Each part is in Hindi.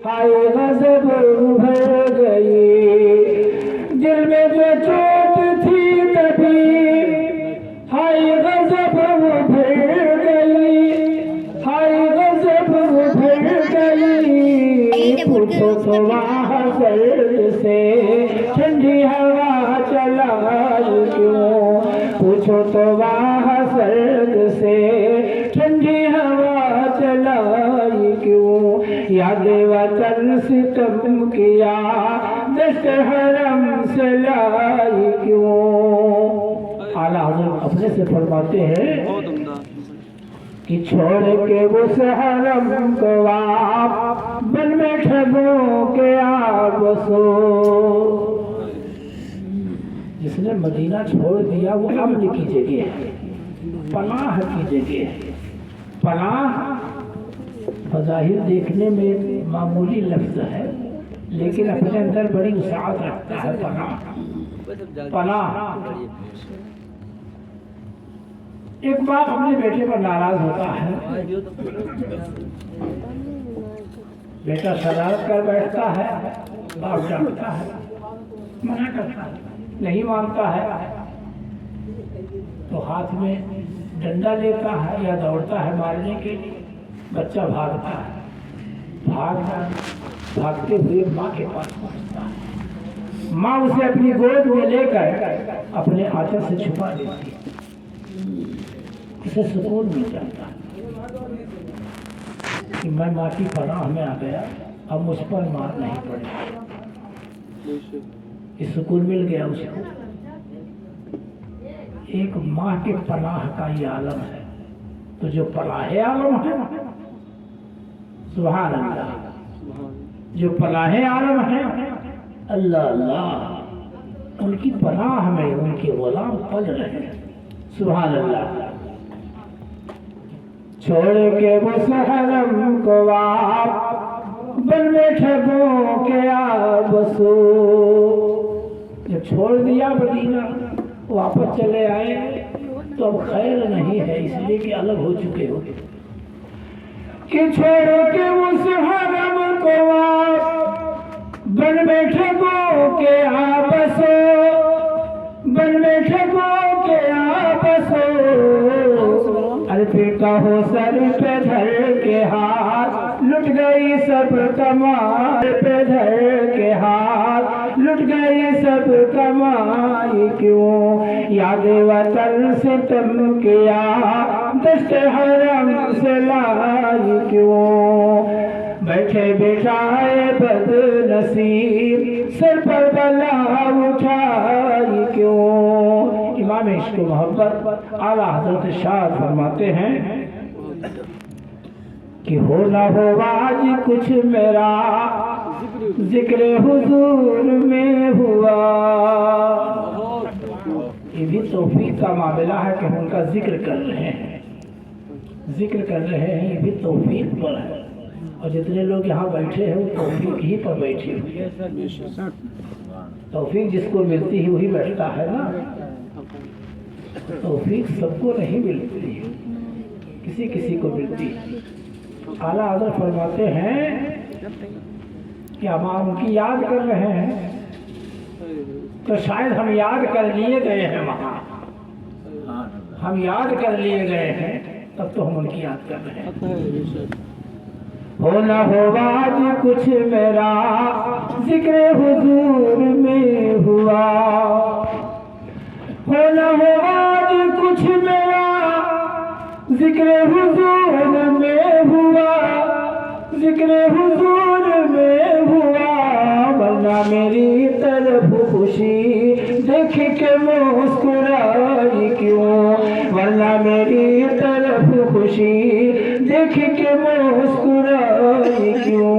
हाय गजब भर गई दिल में जो चोट थी तभी, हाय गजब भर गई, हाय गजब भर गई। पूछो तो वहाँ सर्द से ठंडी हवा चलाई क्यों, पूछो तो वहाँ सर्द से ठंडी हवा चलाई क्यों। याद वतन सितम किया दश्त हरम से लाई क्यों। आला हज़रत अपने से फरमाते हैं कि छोड़ के उस हरम को आप बन में ठगों के आप बसो। जिसने मदीना छोड़ दिया वो अमन की जगह है, पनाह की जगह है। पनाह बज़ाहिर देखने में मामूली लफ्ज़ है, लेकिन अपने अंदर बड़ी वसाअत रखता है। पनाह पनाह। एक बाप अपने बेटे पर नाराज होता है, बेटा शरारत कर बैठता है, बाप डांटता है, मना करता है, नहीं मानता है तो हाथ में डंडा लेता है या दौड़ता है मारने के लिए। बच्चा भागता है, भागते हुए माँ के पास पहुँचता है। माँ उसे अपनी गोद में लेकर अपने आंचल से छुपा देती है, उसे सुकून मिल जाता है कि मैं माँ की पनाह में आ गया, अब मुझ पर मार नहीं पड़ेगी। ये सुकून मिल गया उसको। एक माँ के पनाह का ये आलम है। तो जो पनाह आलम है, सुभान अल्लाह, जो पनाह आलम है, अल्लाह अल्लाह, उनकी पनाह में उनके गुलाम पल रहे हैं। सुभान अल्लाह। छोड़ के उस हरम को आप बन में ठगों के आप बसो। जब छोड़ दिया मदीना, वापस चले आए तो अब खैर नहीं है, इसलिए कि अलग हो चुके हो। कि छोड़ के उस हरम को आप बन में ठगों के आप बसो, बन में ठगों के आप बसो। अरे बेटा हो सर पे धर के हाथ लुट गई सब कमाई, पे धर के हाथ लुट गई सब कमाई क्यों। याद वतन से तुम किया दश्त हरम से लाई क्यों। बैठे बैठाए बद नसीब सर पर बला उठाई क्यों। इमाम इश्क मोहब्बत आला हज़रत शाह फरमाते हैं कि हो ना हो आज कुछ मेरा जिक्र हुजूर में हुआ। ये भी तौफीक का मामला है कि हम उनका जिक्र कर रहे हैं, जिक्र कर रहे हैं, ये भी तौफीक पर है। और जितने लोग यहाँ बैठे हैं वो तौफीक ही पर बैठे हुए। तौफीक जिसको मिलती है वही बैठता है ना। तौफीक सबको नहीं मिलती, किसी किसी को मिलती है। आला हज़रत फरमाते हैं कि हम उनकी याद कर रहे हैं तो शायद हम याद कर लिए गए हैं, वहाँ हम याद कर लिए गए हैं, तब तो हम उनकी याद कर रहे हैं। हो ना हो आज कुछ मेरा जिक्र हुजूर में हुआ, हो ना हो आज कुछ मेरा जिक्र हुजूर में हुआ, जिक्र हुजूर में हुआ। वरना मेरी तरफ खुशी देख के मुस्कुराई क्यों, वरना मेरी तरफ खुशी देख के मुस्कुराई क्यों।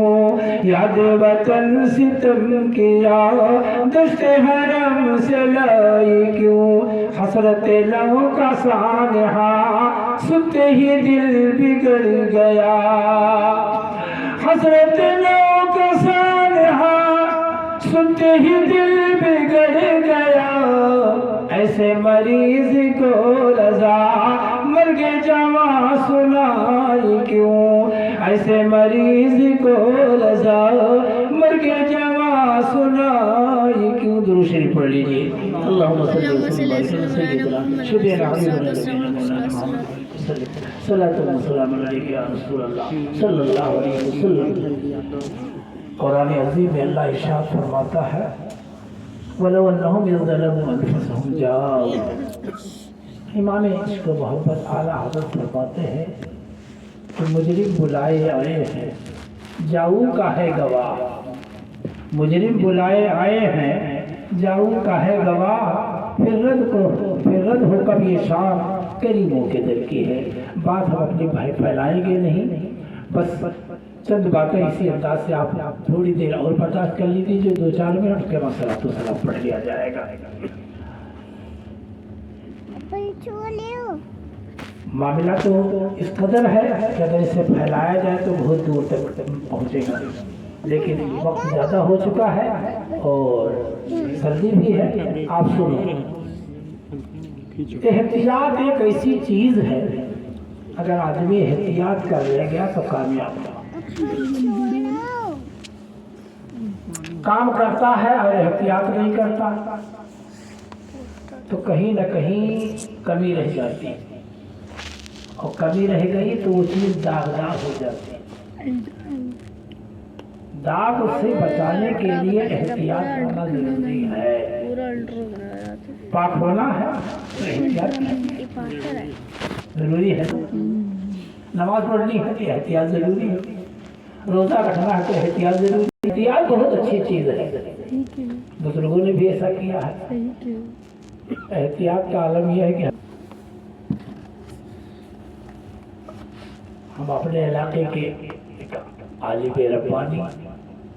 याद वतन सितम किया दश्त हरम से लाई क्यों। हसरत लहू का सानहा सुनते ही दिल बिगड़ गया, हसरत लहू का सानहा सुनते ही दिल बिगड़ गया। ऐसे मरीज को रजा मर्गे जवां सुनाई क्यों, ऐसे मरीज को रजा पढ़ लीजिए। अल्लाहुम्मा सल्लि अला सय्यिदिना सल्लल्लाहु अलैहि वसल्लम। कुरान अज़ीम में अल्लाह इरशाद फरमाता है, वलो अन्नहुम यज़लमू अनफुसहुम जाओ। इमाम इश्क़ मोहब्बत आला हज़रत फरमाते हैं कि मुजरिम बुलाए आए हैं, जाऊ का है गवाह। मुजरिम बुलाए आए हैं, जाऊ का है गवाह। फिर रद्द हो कब ये शाम करीमों के दिल की है। बात हम अपनी भाई फैलाएंगे नहीं, बस चंद बातें इसी अंदाज से आप थोड़ी देर और बर्दाश्त कर लीजिए, जो 2-4 मिनट के बाद सलातो सलाम पढ़ लिया जाएगा। मामला तो इस कदर है कि अगर इसे फैलाया जाए तो बहुत दूर तक पहुँचेगा, लेकिन वक्त ज़्यादा हो चुका है और सर्दी भी है। आप सुनो, एहतियात एक ऐसी चीज़ है, अगर आदमी एहतियात कर ले गया तो कामयाब काम करता है और एहतियात नहीं करता तो कहीं न कहीं कमी रह जाती, और कमी रह गई तो वो चीज़ दागदार हो जाती। दाग से बचाने के लिए एहतियात होना जरूरी है। पाक होना है तो एहतियात जरूरी है। नमाज पढ़नी है तो एहतियात जरूरी है। रोज़ा रखना है तो एहतियात जरूरी है। एहतियात बहुत अच्छी चीज़ है, बुजुर्गों ने भी ऐसा किया है। एहतियात का आलम यह है कि हम अपने इलाके के आलिम रब्बानी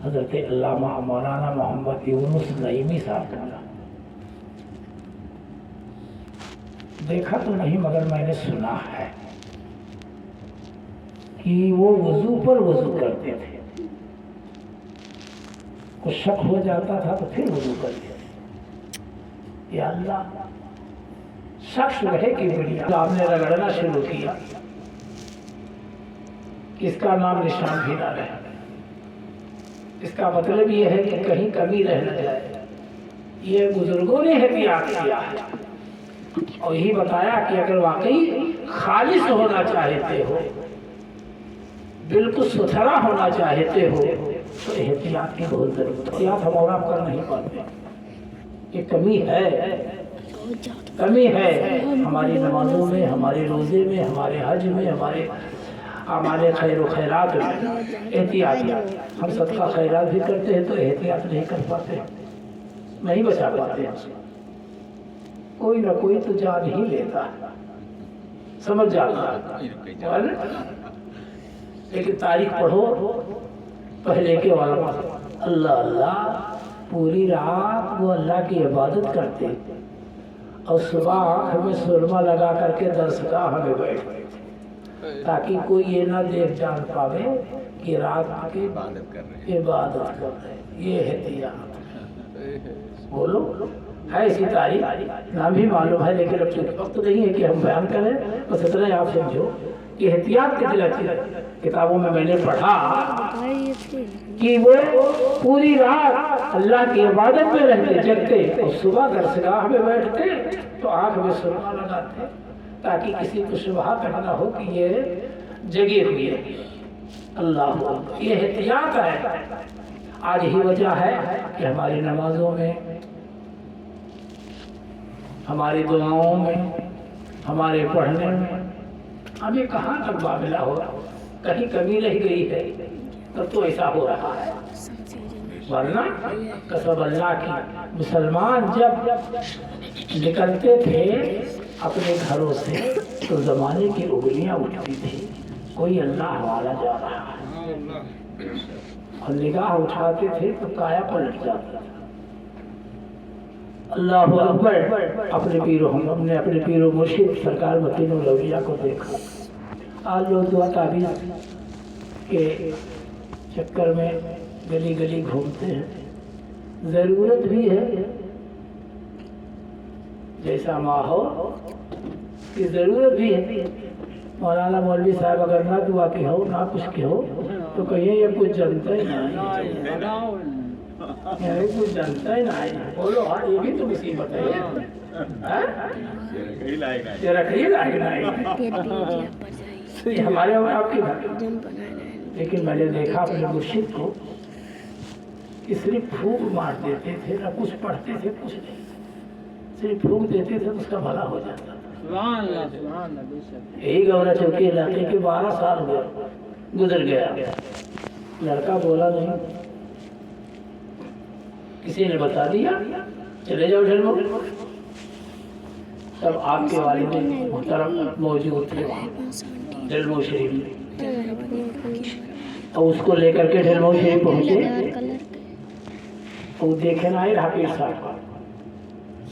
हज़रत अल्लामा मौलाना मोहम्मद यूनुस नईमी साहब का देखा तो नहीं, मगर मैंने सुना है कि वो वज़ू पर वज़ू करते थे। कुछ शक हो जाता था तो फिर वज़ू करते थे। या अल्लाह, शख्स रहे कि बढ़िया आपने रगड़ना शुरू किया, इसका नाम निशान भी ना रहे। इसका मतलब ये है कि कहीं कमी रह न जाए। ये बुजुर्गों ने एहतियात किया है और यही बताया कि अगर वाकई खालिस होना चाहते हो, बिल्कुल सुथरा होना चाहते हो, तो एहतियात की बहुत जरूरत है। एहतियात हम और आप कर नहीं पाते, ये कमी है। कमी है हमारी नमाजों में, हमारे रोज़े में, हमारे हज में, हमारे खैर खैरात में एहतियात। हम सदका खैरात भी करते हैं तो एहतियात नहीं कर पाते, नहीं बचा पाते। कोई ना कोई तो जान ही लेता है, समझ जाता है। लेकिन तारीख पढ़ो पहले के वाला, अल्लाह अल्लाह पूरी रात वो अल्लाह की इबादत करते और सुबह आँख में सुरमा लगा करके दरसगाह में बैठते, ताकि कोई ये ना देख जान पावे कि रात की इबादत कर रहे। ये एहतियात बोलो है। इसी तारीख नाम भी मालूम है, लेकिन अब चूंकि वक्त नहीं है कि हम बयान करें, बस इतना ही आप समझो कि एहतियात कितनी अच्छी है। किताबों में मैंने पढ़ा कि वो पूरी रात अल्लाह की इबादत में रहते, जगते और सुबह दरसगाह में बैठते तो आँख में सुरमा लगाते, ताकि किसी को शुबहात ना हो कि ये जगे हुए है। अल्लाह, ये एहतियात है। आज ही वजह है कि हमारी नमाजों में, हमारी दुआओं में, हमारे पढ़ने में हमें कहाँ तक मामला हो, कहीं कमी रह गई है तब तो ऐसा हो रहा है। वरना कसम अल्लाह की, मुसलमान जब निकलते थे अपने घरों से तो ज़माने की उंगलियां उठती थी, कोई अल्लाह वाला जा रहा है, और निगाह उठाते थे तो काया पलट जाता था। अल्लाह अकबर। हमने अपने पीरो मुर्शिद सरकार मतीनुल औलिया को देखा। आज लोग दुआ ताबीज़ के चक्कर में गली गली घूमते हैं। ज़रूरत भी है, जैसा माहौल की ज़रूरत भी है। मौलाना मौलवी साहब अगर ना दुआ की हो, ना कुछ की हो, तो कहिए ये कुछ जनता ही नहीं। मेरे को जानता ही नहीं। बोलो हाँ, ये भी तो मुसीबत है। तेरा कहीं लायक नहीं, हमारे और आपके घर। लेकिन मैंने देखा अपने मुर्शिद को कि सिर्फ फूंक मार देते थे, ना कुछ पढ़ते थे कुछ नहीं, सिर्फ फूंक देते थे तो उसका भला हो जाता। यही गौरा चौकी इलाके के 12 साल गुजर गया, लड़का बोला नहीं, किसी ने बता दिया चले जाओ ढलमो। तब आपके वालिद मुहतरम मौजूद थे ढलमो शरीफ में, और उसको लेकर के ढलमो शरीफ पहुंचे। वो देखे ना रहा पीर साहब,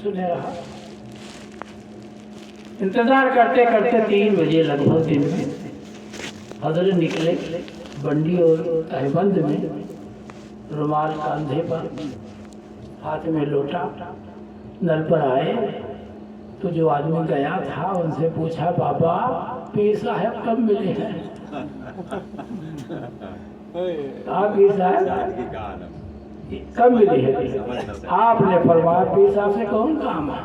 सुने रहा, इंतजार करते करते 3 बजे लगभग दिन में हजरत निकले, बंडी और तहबंद में, रुमाल कंधे पर, हाथ में लोटा, नल पर आए तो जो आदमी गया था उनसे पूछा, बाबा पीर साहब कब मिले हैं? पीर साहब कब मिले हैं? आपने फरमाया पीर साहब से कौन काम है?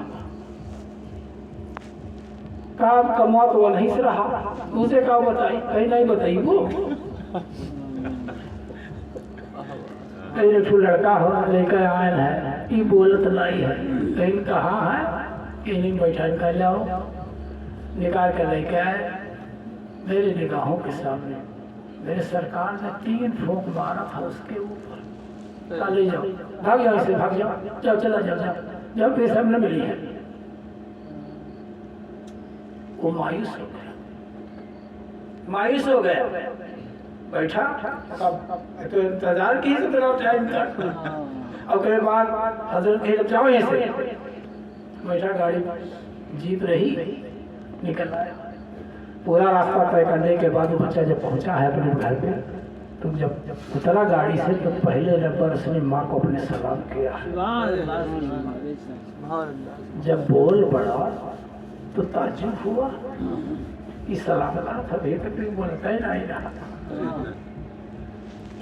काम कमा तो वो नहीं से रहा, मुझे क्या बताई? कहीं नहीं बताई वो। कहीं लड़का हो लेकर आए है, ये बोलत नहीं है, कहीं कहाँ है, कहीं बैठा कर लाओ, निकाल कर लेके आए मेरे निगाहों के सामने। मेरे सरकार ने 3 फूंक मारा था उसके ऊपर। ले जाओ, भाग जाओ से, भाग जाओ, जाओ चला जाओ, जाओ जाओ, पैसा न मिली है। वो मायूस हो गया, मायूस हो गया, बैठा तो इंतजार की तो टाइम तक। और उसके बाद हजरत कहे जाओ यहाँ से, बैठा, गाड़ी जीप रही, निकल आया। पूरा रास्ता तय करने के बाद बच्चा जब पहुंचा है अपने घर पे, तो जब उतरा गाड़ी से तो पहले नंबर उसने माँ को अपने सलाम किया। जब बोल पड़ा तो ताज्जुब हुआ कि सलाम था, बेटे भी बोलता ही नहीं रहा था।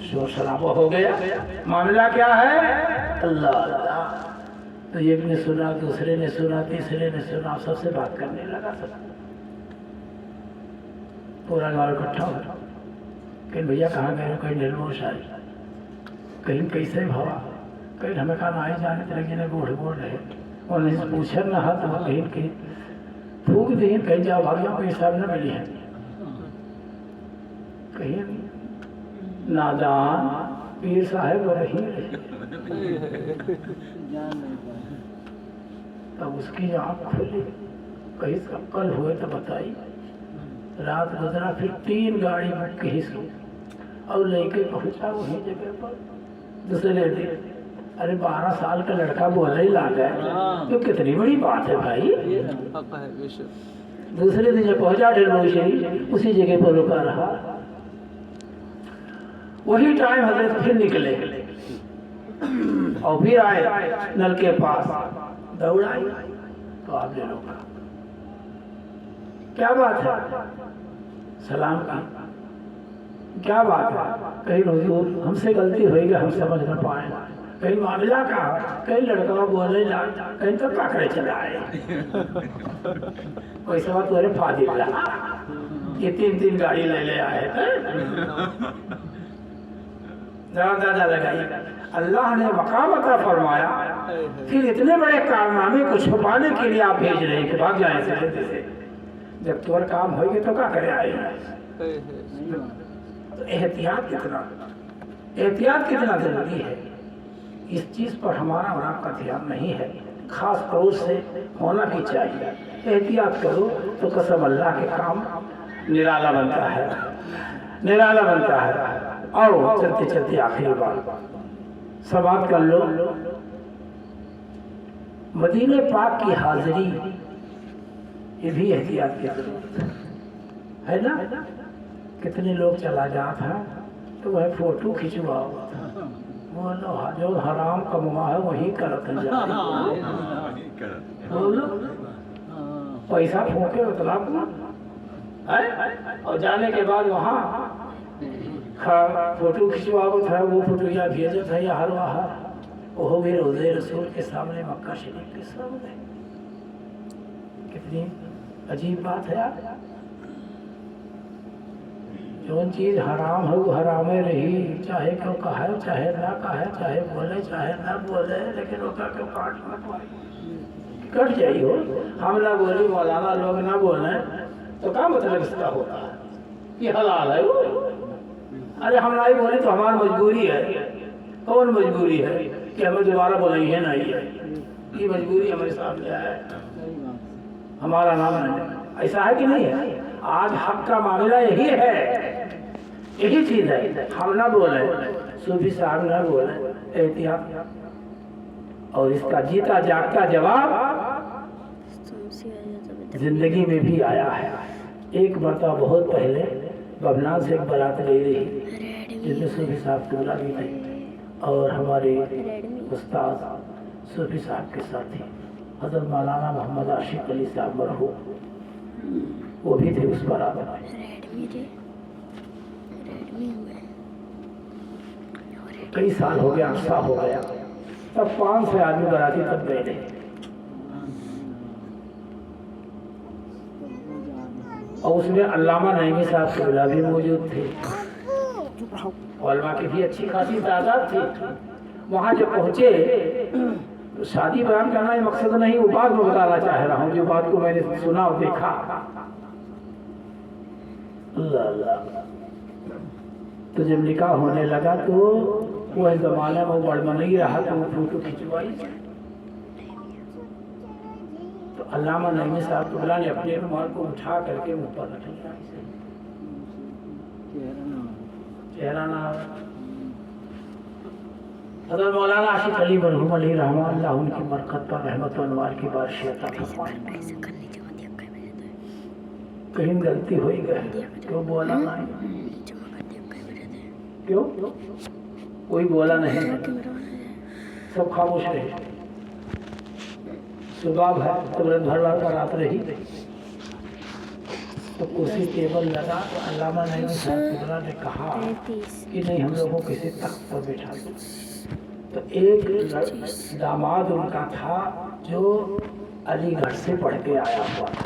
शोर शराबा हो गया, मामला क्या है? अल्लाह अल्लाह। तो एक ने सुना, दूसरे ने सुना, तीसरे ने सुना, सबसे बात करने लगा। सब पूरा गाँव इकट्ठा हो, कहीं भैया कहाँ गए? कहीं निर्मोश आई, कहीं कैसे भावा, कहीं हमें कहा ना आई जाने लगे ना, बूढ़े बोल रहे और नहीं पूछे ना हाथ, कहीं कहीं फूक दी, कहीं जाओ भाग जाओ, कोई हिसाब न मिली है, कहीं नादान पीर साहब रही। तब उसकी आँख खुली, कहीं कल हुए तो बताई। रात गुजरा, फिर 3 गाड़ी बुक की और लेके पहुंचा वही जगह पर दूसरे दिन। अरे 12 साल का लड़का बोला ही ला गया, तो कितनी बड़ी बात है भाई। दूसरे दिन जब पहुंचा ढलमो शरीफ, उसी जगह पर रुका रहा। वही टाइम हजरत फिर निकले और फिर आए नल के पास, दौड़ आई तो आपने रोका। क्या बात है? सलाम की क्या बात है? कहीं हुजूर हमसे गलती होगी, हम समझ न पाए, कहीं मामला का, कहीं लड़का बोले ला, कहीं तो काकरे चला आए, कोई समझ तुम्हारे फादिल ला, ये 3 गाड़ी ले आए दादा लगाई। अल्लाह ने मकाम अता फरमाया, फिर इतने बड़े कारनामे को छुपाने के लिए आप भेज रहे हैं कि भाग जाए से। जब तुम्हारा काम होगी तो क्या करे आए? तो एहतियात कितना जरूरी है, इस चीज पर हमारा और आपका ध्यान नहीं है, खास तौर से होना भी चाहिए। एहतियात करो तो कसम अल्लाह के काम निराला बनता है, निराला बनता है। और चलते चलते आखिरी बात समाप्त कर लो। मदीने पाक की हाजिरी, ये भी एहतियात की जरूरत है ना। कितने लोग चला जाता है तो वह फोटो खिंचवाओ, बोलो जो हराम कमा है वही करत बोलो, पैसा फूके उतना है। और जाने के बाद वहाँ फोटो खिंचवाओ था, वो फोटो या भेजो था या हर वहाँ वो भी रोज़े रसूल के सामने, मक्का शरीफ के सामने। कितनी अजीब बात है यार। जो चीज़ हराम है वो हरामे रही, चाहे क्यों कहे चाहे ना कहे, चाहे बोले चाहे ना बोले, लेकिन उसका क्यों काट कट जाइए हो। हम ना बोली, मौलाना लोग ना बोले तो क्या मतलब इसका होता है? ये हलाल है वो। अरे हम नहीं बोले तो हमारी मजबूरी है। कौन मजबूरी है कि हमें दोबारा बोलेंगे नहीं है? ये मजबूरी हमारे सामने है, हमारा नाम नहीं। ऐसा है कि नहीं है? आज हक का मामला यही है, यही चीज है। हम ना बोले, सूफी साहब ना बोले, एहतियात। और इसका जीता जागता जवाब जिंदगी में भी आया है। एक मरतबा बहुत पहले बबनान से एक बारात गई रही, जिसमें सूफी साहब टूला भी थे और हमारे उस्ताद सूफी साहब के साथी हज़रत मौलाना मोहम्मद आशिक अली साहब मरहूम, वो भी थे उस बारात में। कई साल हो गया, अरसा हो गया, तब 500 आदमी बाराती तब गए थे। और उसमें अल्लामा नईमी साहब के बिला भी मौजूद थे, उलमा की भी अच्छी खासी तादाद थी। वहाँ जब पहुँचे तो शादी बयान करना ही मकसद नहीं, वो बात मैं बताना चाह रहा हूँ, जो बात को मैंने सुना और देखा। अल्लाह अल्लाह। तो जब निकाह होने लगा तो वह जमाने में बड़मा नहीं रहा, तो वो फोटो खिंचवाई। तो अल्लामा नईमी साहब कुबला ने अपने रुमाल को उठा करके मुँह पर रख लिया, चेहरा ना। हज़रत मौलाना आशिक अली मरहूम अलैहि रहमतुल्लाह, उनकी बरकत पर रहमत व अनवार की बारिश अता फरमाए। कहीं गलती हो गई, क्यों बोला नहीं? क्यों कोई बोला नहीं? सब खामोश रहे। सुबह है तो भर बारात रही, तो कुर्सी टेबल लगा तो अल्लामा नईमी साहब ने कहा कि नहीं, हम लोगों को किसी तख्त पर बैठा दो। तो एक दामाद उनका था जो अलीगढ़ से पढ़ के आया हुआ था,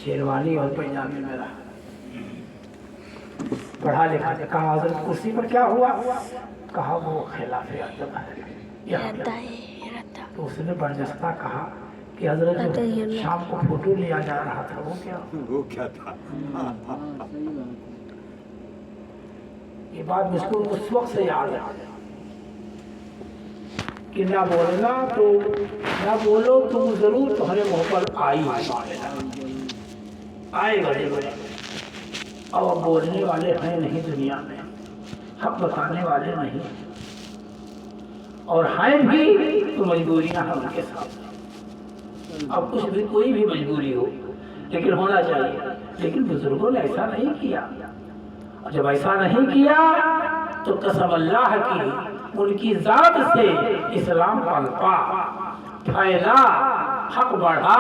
शेरवानी और पैजामे में रहा, पढ़ा लिखा था। कहा हज़रत कुर्सी पर क्या हुआ? कहा वो खिलाफ अदब है। तो उसने बरजस्ता कहा कि हज़रत शाम को फोटो लिया जा रहा था, वो क्या था? ये बात मुझको उस वक्त से याद है कि ना बोलना तो ना बोलो तो जरूर तुम्हारे मुंह पर आएगा जरूर। अब बोलने वाले हैं नहीं दुनिया में, हक बताने वाले नहीं, और हैं भी तो मजबूरियां हैं उनके साथ। अब कुछ भी कोई भी मजबूरी हो, लेकिन होना चाहिए। लेकिन बुजुर्गों ने ऐसा नहीं किया, और जब ऐसा नहीं किया तो कसम अल्लाह की, उनकी जात से इस्लाम पनपा, फैला, हक बढ़ा।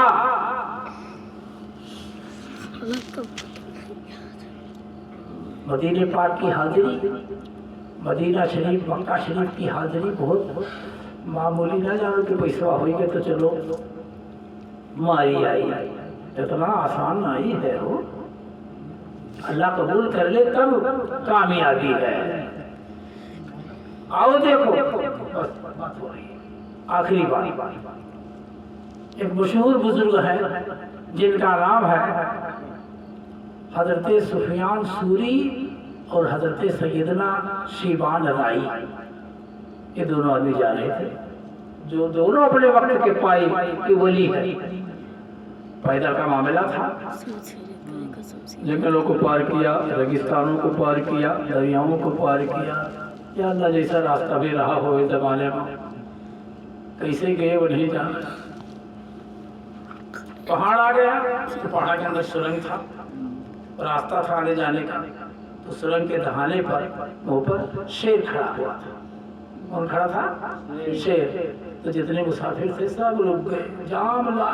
मदीने पाक की हाजिरी, मदीना शरीफ, मक्का शरीफ की हाजिरी बहुत मामूली ना जानो कि पैसा हो गया तो चलो मारी आई, इतना आसान नहीं है वो। अल्लाह कबूल कर ले तब कामयाबी है। आओ देखो, बस आखिरी बात, एक मशहूर बुजुर्ग है जिनका नाम है हजरत सुफियान सूरी और हजरत सैयदना शिबान राई। ये दोनों आदमी जा रहे थे, जो दोनों अपने वक्त के पाई की वली है। पैदल का मामला था, जंगलों को पार किया, रेगिस्तानों को पार किया, दरियाओं को पार किया, या अल्लाह जैसा रास्ता भी रहा हो इस जमाने में, कैसे गए वो नहीं जाना। पहाड़ आ गया तो पहाड़ के अंदर सुरंग था, रास्ता था आने जाने का। तो सुरंग के दहाने पर ऊपर शेर खड़ा हुआ था। कौन खड़ा था? शेर। तो जितने मुसाफिर थे सब लोग गए, जाम लगा,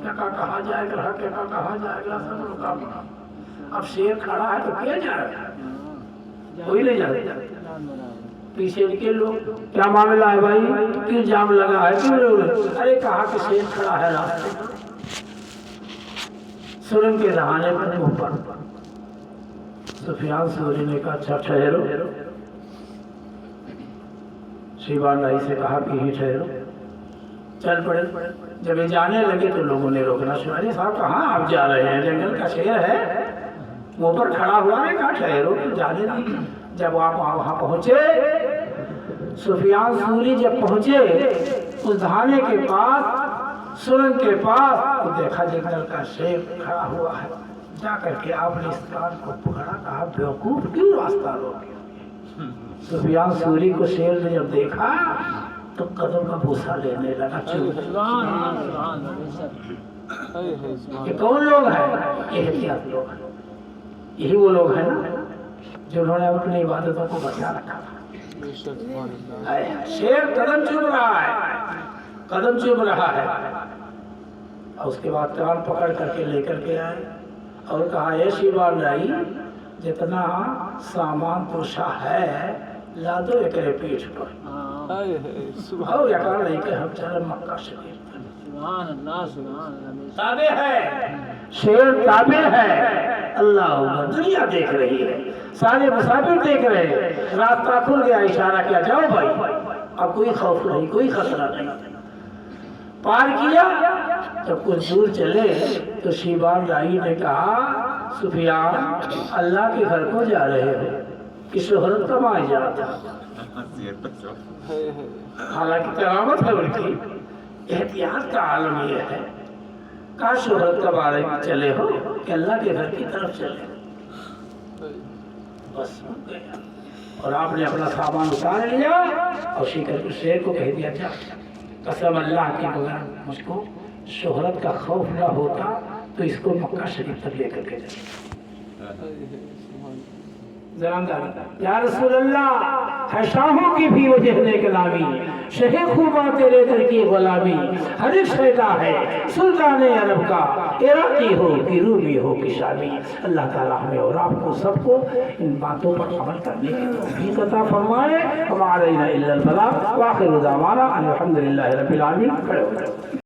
क्या कहा जाएगा, क्या कहा जाएगा, सब रुका पड़ा। अब शेर खड़ा है तो क्या जाएगा, कोई नहीं जाएगा। पीछे के लोग, क्या मामला है भाई, क्यों जाम लगा है, क्यों लोग? अरे कहा कि शेर खड़ा है रास्ते पर, सुरंग के दहाने पर ऊपर। सुफियान सूरी ने कहा अच्छा ठहरो। शिवान राई से कहा कि ही ठहरो, चल पड़े। जब ये जाने लगे तो लोगों ने रोकना शुरू। अरे साहब कहाँ आप जा रहे हैं, जंगल का शेर है, मुंह पर खड़ा हुआ है, कहा ठहरो तो जाने दी। जब आप वहां पहुंचे, सुफियान सूरी जब पहुंचे उस धाने के पास, सुरंग के पास, तो देखा जंगल का शेर खड़ा हुआ है। जा करके आपने इस कान को पकड़ा, कहा बेवकूफ क्यों रास्ता रोके। सुफियान सूरी को शेर ने जब देखा तो कदम का भूसा लेने लगा। ये कौन लोग हैं? ये एहतियात लोग हैं। यही वो लोग हैं ना जिन्होंने अपनी इबादतों को बचा रखा। शेर कदम चुभ रहा है, कदम चुभ रहा है। और उसके बाद कान पकड़ करके लेकर के आए और कहा ये शिवान राई, जितना सामान पोषा है ला दो एक पीठ पर। और यकार नहीं कि हम चले मक्का शरीफ ताबे है, शेर ताबे है। अल्लाह दुनिया देख रही है, सारे मुसाफिर देख रहे हैं। रास्ता खुल गया, इशारा किया जाओ भाई, अब कोई खौफ नहीं, कोई खतरा नहीं। पार किया, जब कुछ दूर चले तो शिवान राई ने कहा सुफियान अल्लाह के घर को जा रहे हो कि शोहरत कमाई जाता। हालांकि करामत है उनकी, एहतियात का आलम यह है, कहा शोहरत का बारे में चले हो कि अल्लाह के घर की तरफ चले। बस हो गया। और आपने अपना सामान उतार लिया और शिकर शेर को कह दिया जा कसम अल्लाह की, बगैर मुझको शोहरत का खौफ न होता तो इसको मक्का शरीफ तक लेकर के जाए। या रसूल अल्लाह है शाहों की भी वजह ने कलामी, शहे खूबा तेरे दर की गुलामी। हर एक शैदा है सुल्तान अरब का, इराकी हो कि रूमी हो कि शामी। अल्लाह ताला हमें और आपको सबको इन बातों पर अमल करने की तौफीक अता फरमाए। हमारा इल्लल बलाग व आखिर दावाना अल्हम्दुलिल्लाहि रब्बिल आलमीन।